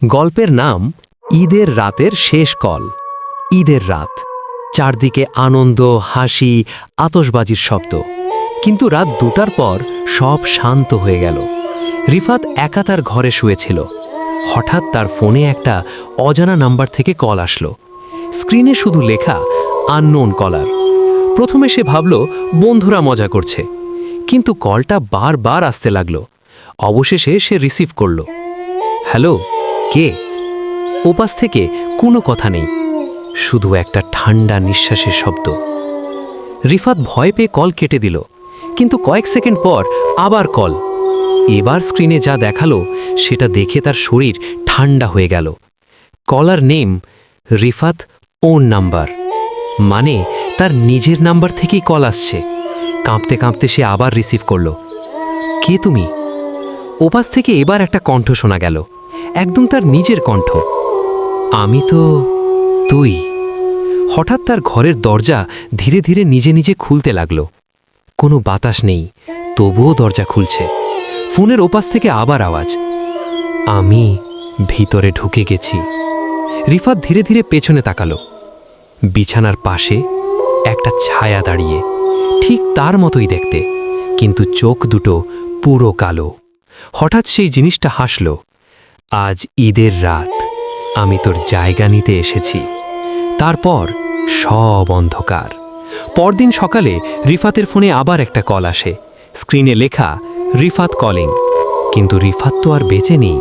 গল্পের নাম ঈদের রাতের শেষ কল। ঈদের রাত, চারদিকে আনন্দ, হাসি, আতশবাজির শব্দ। কিন্তু রাত 2টার পর সব শান্ত হয়ে গেল। রিফাত একা তার ঘরে শুয়েছিল। হঠাৎ তার ফোনে একটা অজানা নাম্বার থেকে কল আসলো। স্ক্রিনে শুধু লেখা আননোন কলার। প্রথমে সে ভাবল বন্ধুরা মজা করছে, কিন্তু কলটা বারবার আসতে লাগলো। অবশেষে সে রিসিভ করল। হ্যালো, কে? ওপাশ থেকে কোনো কথা নেই, শুধু একটা ঠান্ডা নিঃশ্বাসের শব্দ। রিফাত ভয় পেয়ে কল কেটে দিল, কিন্তু কয়েক সেকেন্ড পর আবার কল। এবার স্ক্রিনে যা দেখালো সেটা দেখে তার শরীর ঠান্ডা হয়ে গেল। কলার নেম রিফাত ওন নাম্বার, মানে তার নিজের নাম্বার থেকেই কল আসছে। কাঁপতে কাঁপতে সে আবার রিসিভ করল। কে তুমি? ওপাশ থেকে এবার একটা কণ্ঠ শোনা গেল, একদম তার নিজের কণ্ঠ। আমি তো তুই। হঠাৎ তার ঘরের দরজা ধীরে ধীরে নিজে নিজে খুলতে লাগলো। কোনো বাতাস নেই, তবুও দরজা খুলছে। ফোনের ওপাশ থেকে আবার আওয়াজ, আমি ভিতরে ঢুকে গেছি। রিফাত ধীরে ধীরে পেছনে তাকালো। বিছানার পাশে একটা ছায়া দাঁড়িয়ে, ঠিক তার মতোই দেখতে, কিন্তু চোখ দুটো পুরো কালো। হঠাৎ সেই জিনিসটা হাসল। আজ ঈদের রাত, আমি তোর জায়গা নিতে এসেছি। তারপর সব অন্ধকার। পরদিন সকালে রিফাতের ফোনে আবার একটা কল আসে। স্ক্রিনে লেখা রিফাত কলিং, কিন্তু রিফাত তো আর বেঁচে নেই।